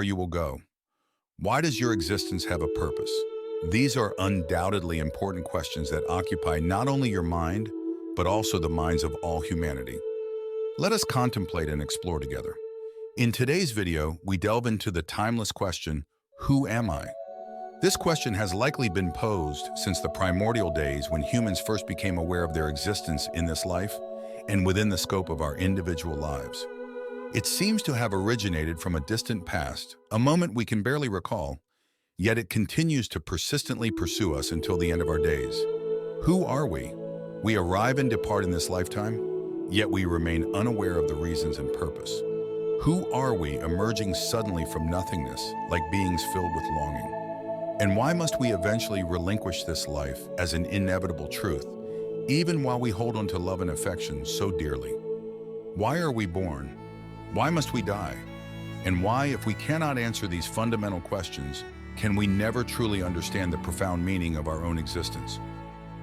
where you will go? Why does your existence have a purpose? These are undoubtedly important questions that occupy not only your mind, but also the minds of all humanity. Let us contemplate and explore together. In today's video, we delve into the timeless question, who am I? This question has likely been posed since the primordial days when humans first became aware of their existence in this life and within the scope of our individual lives. It seems to have originated from a distant past, a moment we can barely recall, yet it continues to persistently pursue us until the end of our days. Who are we? We arrive and depart in this lifetime, yet we remain unaware of the reasons and purpose. Who are we emerging suddenly from nothingness, like beings filled with longing? And why must we eventually relinquish this life as an inevitable truth, even while we hold on to love and affection so dearly? Why are we born? Why must we die? And why, if we cannot answer these fundamental questions, can we never truly understand the profound meaning of our own existence?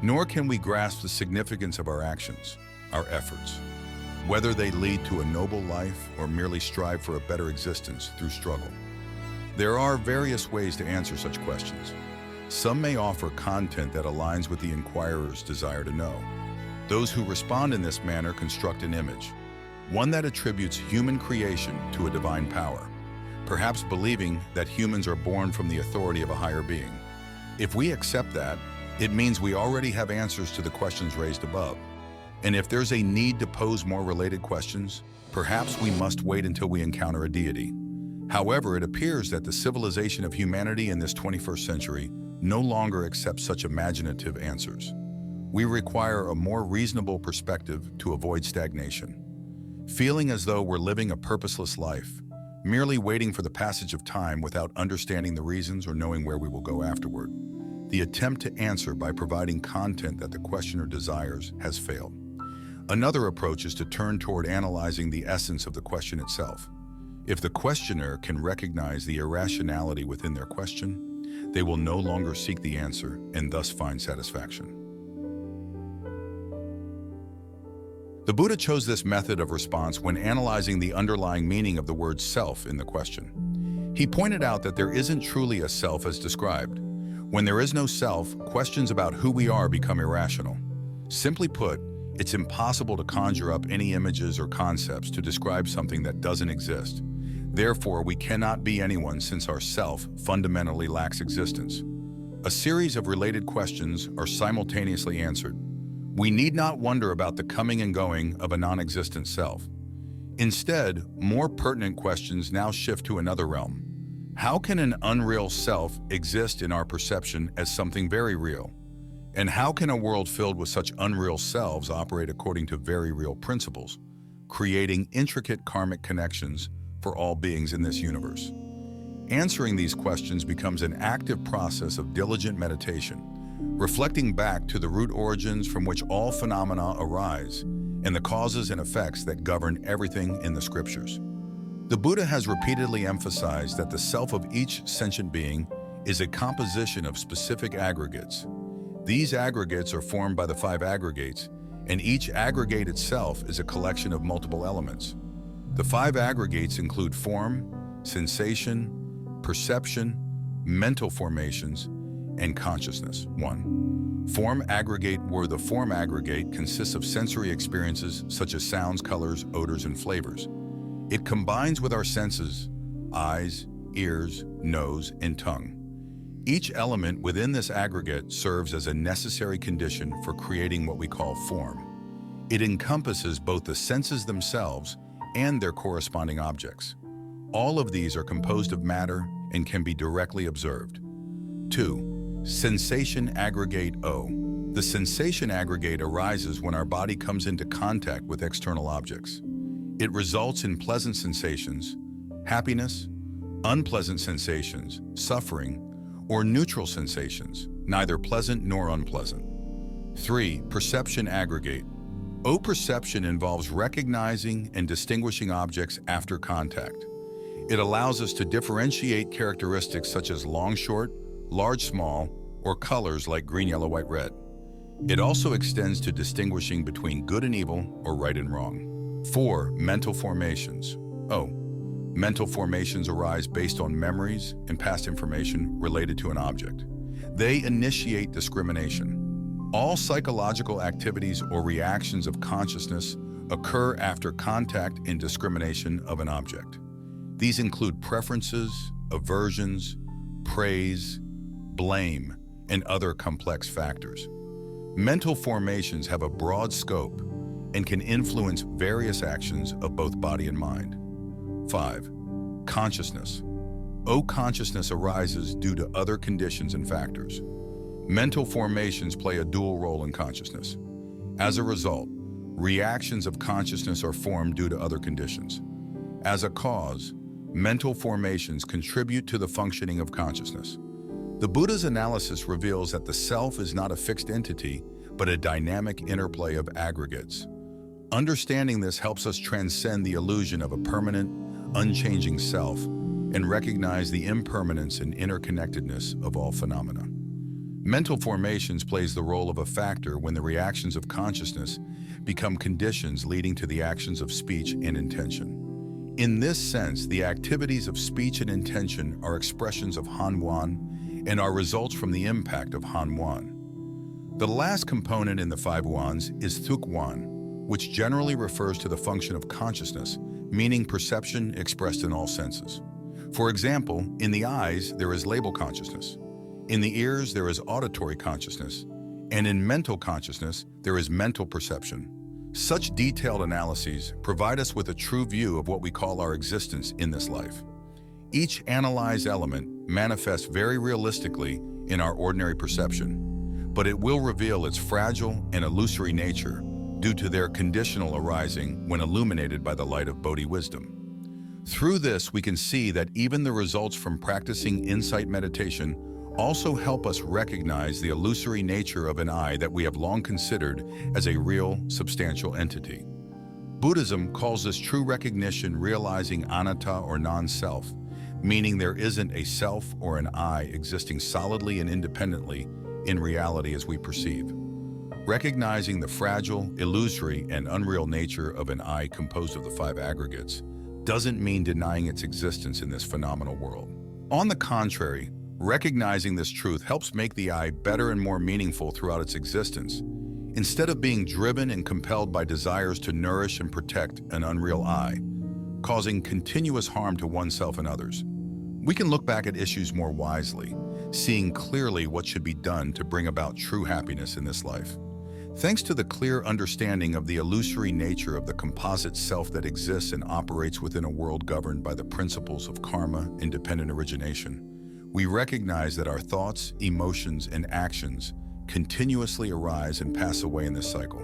Nor can we grasp the significance of our actions, our efforts, whether they lead to a noble life or merely strive for a better existence through struggle. There are various ways to answer such questions. Some may offer content that aligns with the inquirer's desire to know. Those who respond in this manner construct an image, one that attributes human creation to a divine power, perhaps believing that humans are born from the authority of a higher being. If we accept that, it means we already have answers to the questions raised above. And if there's a need to pose more related questions, perhaps we must wait until we encounter a deity. However, it appears that the civilization of humanity in this 21st century no longer accepts such imaginative answers. We require a more reasonable perspective to avoid stagnation. Feeling as though we're living a purposeless life, merely waiting for the passage of time without understanding the reasons or knowing where we will go afterward. The attempt to answer by providing content that the questioner desires has failed. Another approach is to turn toward analyzing the essence of the question itself. If the questioner can recognize the irrationality within their question, they will no longer seek the answer and thus find satisfaction. The Buddha chose this method of response when analyzing the underlying meaning of the word self in the question. He pointed out that there isn't truly a self as described. When there is no self, questions about who we are become irrational. Simply put, it's impossible to conjure up any images or concepts to describe something that doesn't exist. Therefore, we cannot be anyone since our self fundamentally lacks existence. A series of related questions are simultaneously answered. We need not wonder about the coming and going of a non-existent self. Instead, more pertinent questions now shift to another realm. How can an unreal self exist in our perception as something very real? And how can a world filled with such unreal selves operate according to very real principles, creating intricate karmic connections for all beings in this universe? Answering these questions becomes an active process of diligent meditation, reflecting back to the root origins from which all phenomena arise and the causes and effects that govern everything in the scriptures. The Buddha has repeatedly emphasized that the self of each sentient being is a composition of specific aggregates. These aggregates are formed by the 5 aggregates, and each aggregate itself is a collection of multiple elements. The 5 aggregates include form, sensation, perception, mental formations, and consciousness. 1. Form aggregate, where the form aggregate consists of sensory experiences such as sounds, colors, odors, and flavors. It combines with our senses, eyes, ears, nose, and tongue. Each element within this aggregate serves as a necessary condition for creating what we call form. It encompasses both the senses themselves and their corresponding objects. All of these are composed of matter and can be directly observed. 2. Sensation aggregate O. The sensation aggregate arises when our body comes into contact with external objects. It results in pleasant sensations, happiness, unpleasant sensations, suffering, or neutral sensations, neither pleasant nor unpleasant. 3. Perception aggregate. O perception involves recognizing and distinguishing objects after contact. It allows us to differentiate characteristics such as long, short, large, small, or colors like green, yellow, white, red. It also extends to distinguishing between good and evil or right and wrong. 4. Mental formations. O. Mental formations arise based on memories and past information related to an object. They initiate discrimination. All psychological activities or reactions of consciousness occur after contact and discrimination of an object. These include preferences, aversions, praise, blame, and other complex factors. Mental formations have a broad scope and can influence various actions of both body and mind. 5. Consciousness. Consciousness arises due to other conditions and factors. Mental formations play a dual role in consciousness. As a result, reactions of consciousness are formed due to other conditions. As a cause, mental formations contribute to the functioning of consciousness. The Buddha's analysis reveals that the self is not a fixed entity, but a dynamic interplay of aggregates. Understanding this helps us transcend the illusion of a permanent, unchanging self and recognize the impermanence and interconnectedness of all phenomena. Mental formations plays the role of a factor when the reactions of consciousness become conditions leading to the actions of speech and intention. In this sense, the activities of speech and intention are expressions of Han Wan and are results from the impact of Han Wan. The last component in the 5 Wans is Thuk Wan, which generally refers to the function of consciousness, meaning perception expressed in all senses. For example, in the eyes, there is label consciousness. In the ears, there is auditory consciousness. And in mental consciousness, there is mental perception. Such detailed analyses provide us with a true view of what we call our existence in this life. Each analyzed element manifests very realistically in our ordinary perception, but it will reveal its fragile and illusory nature due to their conditional arising when illuminated by the light of Bodhi wisdom. Through this, we can see that even the results from practicing insight meditation also help us recognize the illusory nature of an I that we have long considered as a real, substantial entity. Buddhism calls this true recognition realizing anatta or non-self, meaning there isn't a self or an I existing solidly and independently in reality as we perceive. Recognizing the fragile, illusory, and unreal nature of an I composed of the 5 aggregates doesn't mean denying its existence in this phenomenal world. On the contrary, recognizing this truth helps make the I better and more meaningful throughout its existence. Instead of being driven and compelled by desires to nourish and protect an unreal I, causing continuous harm to oneself and others, we can look back at issues more wisely, seeing clearly what should be done to bring about true happiness in this life. Thanks to the clear understanding of the illusory nature of the composite self that exists and operates within a world governed by the principles of karma and dependent origination, we recognize that our thoughts, emotions, and actions continuously arise and pass away in this cycle.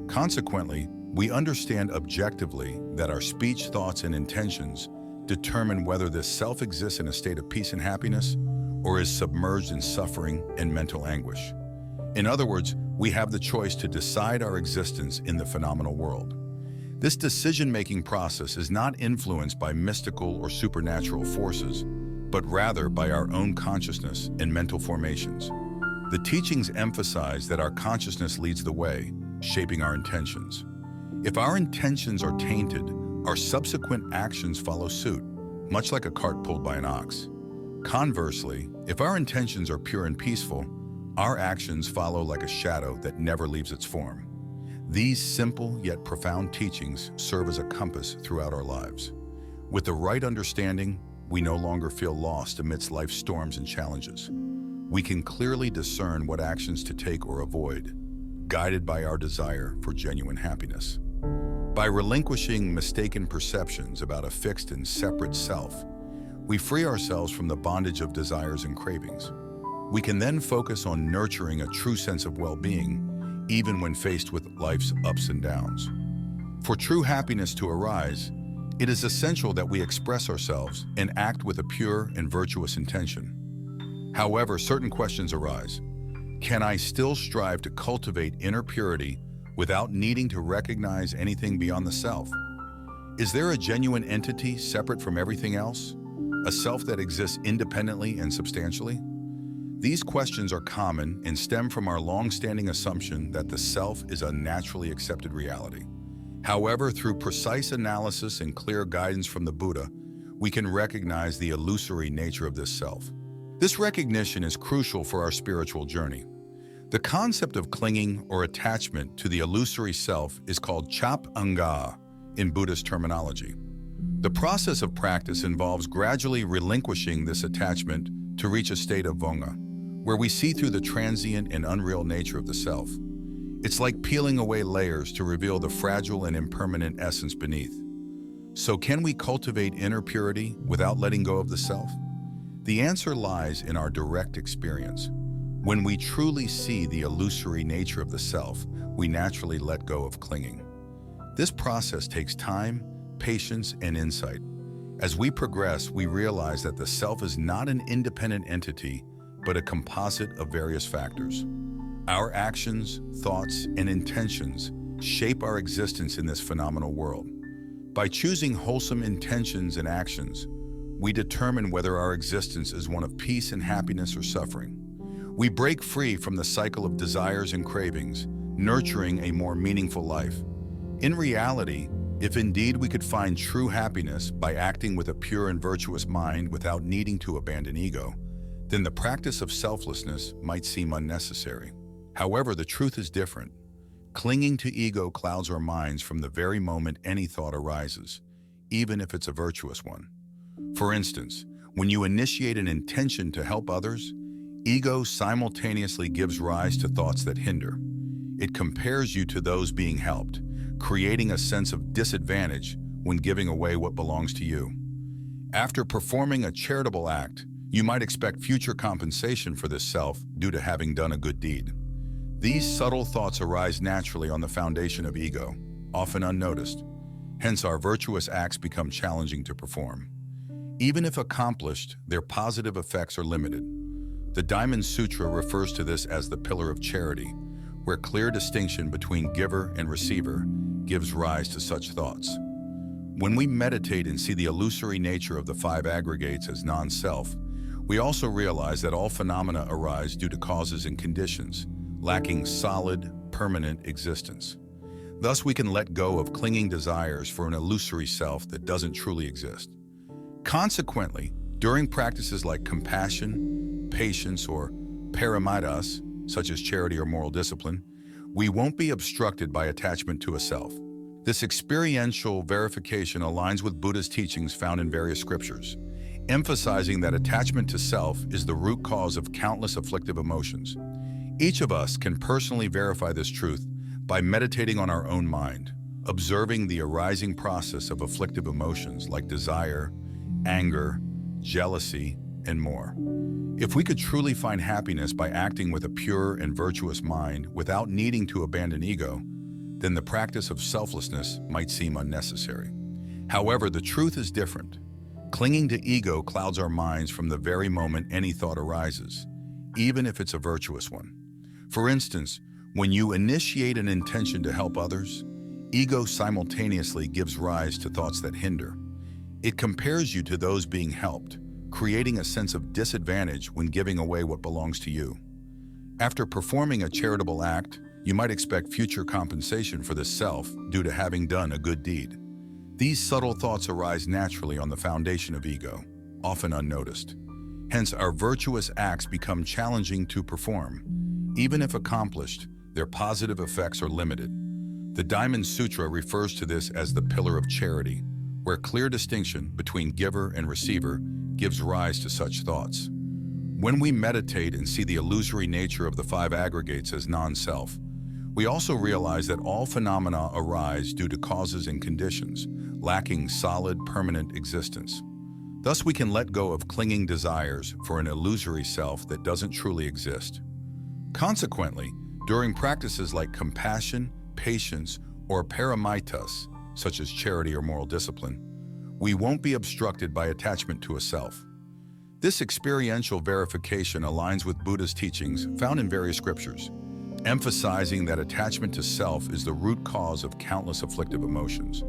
Consequently, we understand objectively that our speech, thoughts, and intentions determine whether this self exists in a state of peace and happiness or is submerged in suffering and mental anguish. In other words, we have the choice to decide our existence in the phenomenal world. This decision-making process is not influenced by mystical or supernatural forces, but rather by our own consciousness and mental formations. The teachings emphasize that our consciousness leads the way, shaping our intentions. If our intentions are tainted, our subsequent actions follow suit, much like a cart pulled by an ox. Conversely, if our intentions are pure and peaceful, our actions follow like a shadow that never leaves its form. These simple yet profound teachings serve as a compass throughout our lives. With the right understanding, we no longer feel lost amidst life's storms and challenges. We can clearly discern what actions to take or avoid, guided by our desire for genuine happiness. By relinquishing mistaken perceptions about a fixed and separate self, we free ourselves from the bondage of desires and cravings. We can then focus on nurturing a true sense of well-being, even when faced with life's ups and downs. For true happiness to arise, it is essential that we express ourselves and act with a pure and virtuous intention. However, certain questions arise. Can I still strive to cultivate inner purity without needing to recognize anything beyond the self? Is there a genuine entity separate from everything else? A self that exists independently and substantially? These questions are common and stem from our long-standing assumption that the self is a naturally accepted reality. However, through precise analysis and clear guidance from the Buddha, we can recognize the illusory nature of this self. This recognition is crucial for our spiritual journey. The concept of clinging or attachment to the illusory self is called chap anga in Buddhist terminology. The process of practice involves gradually relinquishing this attachment to reach a state of vanga, where we see through the transient and unreal nature of the self. It's like peeling away layers to reveal the fragile and impermanent essence beneath. So can we cultivate inner purity without letting go of the self? The answer lies in our direct experience. When we truly see the illusory nature of the self, we naturally let go of clinging. This process takes time, patience, and insight. As we progress, we realize that the self is not an independent entity, but a composite of various factors. Our actions, thoughts, and intentions shape our existence in this phenomenal world. By choosing wholesome intentions and actions, we determine whether our existence is one of peace and happiness or suffering. We break free from the cycle of desires and cravings, nurturing a more meaningful life. In reality, if indeed we could find true happiness by acting with a pure and virtuous mind without needing to abandon ego, then the practice of selflessness might seem unnecessary. However, the truth is different. Clinging to ego clouds our minds from the very moment any thought arises, even if it's a virtuous one. For instance, when you initiate an intention to help others, ego simultaneously gives rise to thoughts that hinder. It compares you to those being helped, creating a sense of disadvantage when giving away what belongs to you. After performing a charitable act, you might expect future compensation for this self due to having done a good deed. These subtle thoughts arise naturally on the foundation of ego, often unnoticed. Hence, our virtuous acts become challenging to perform. Even if accomplished, their positive effects are limited. The Diamond Sutra refers to this as the pillar of charity, where clear distinction between giver and receiver gives rise to such thoughts. When we meditate and see the illusory nature of the five aggregates as non-self, we also realize that all phenomena arise due to causes and conditions, lacking solid, permanent existence. Thus, we can let go of clinging desires for an illusory self that doesn't truly exist. Consequently, during practices like compassion, patience, or paramitas, such as charity or moral discipline, we won't be obstructed by attachment to a self. This experiential verification aligns with Buddha's teachings found in various scriptures, emphasizing that attachment to self is the root cause of countless afflictive emotions. Each of us can personally verify this truth by meditating on our own mind, observing the arising process of afflictive emotions like desire, anger, jealousy, and more. If we could truly find happiness by acting with a pure and virtuous mind without needing to abandon ego, then the practice of selflessness might seem unnecessary. However, the truth is different. Clinging to ego clouds our minds from the very moment any thought arises, even if it's a virtuous one. For instance, when you initiate an intention to help others, ego simultaneously gives rise to thoughts that hinder. It compares you to those being helped, creating a sense of disadvantage when giving away what belongs to you. After performing a charitable act, you might expect future compensation for the self due to having done a good deed. These subtle thoughts arise naturally on the foundation of ego, often unnoticed. Hence, our virtuous acts become challenging to perform. Even if accomplished, their positive effects are limited. The Diamond Sutra refers to this as the pillar of charity, where clear distinction between giver and receiver gives rise to such thoughts. When we meditate and see the illusory nature of the five aggregates as non-self, we also realize that all phenomena arise due to causes and conditions, lacking solid, permanent existence. Thus, we can let go of clinging desires for an illusory self that doesn't truly exist. Consequently, during practices like compassion, patience, or paramitas, such as charity or moral discipline, we won't be obstructed by attachment to a self. This experiential verification aligns with Buddha's teachings found in various scriptures, emphasizing that attachment to self is the root cause of countless afflictive emotions.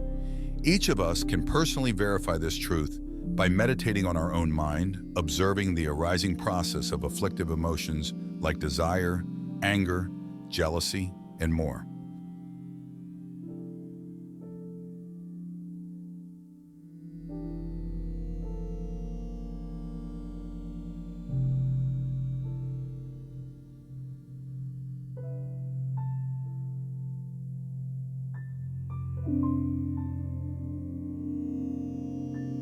Each of us can personally verify this truth by meditating on our own mind, observing the arising process of afflictive emotions like desire, anger, jealousy, and more.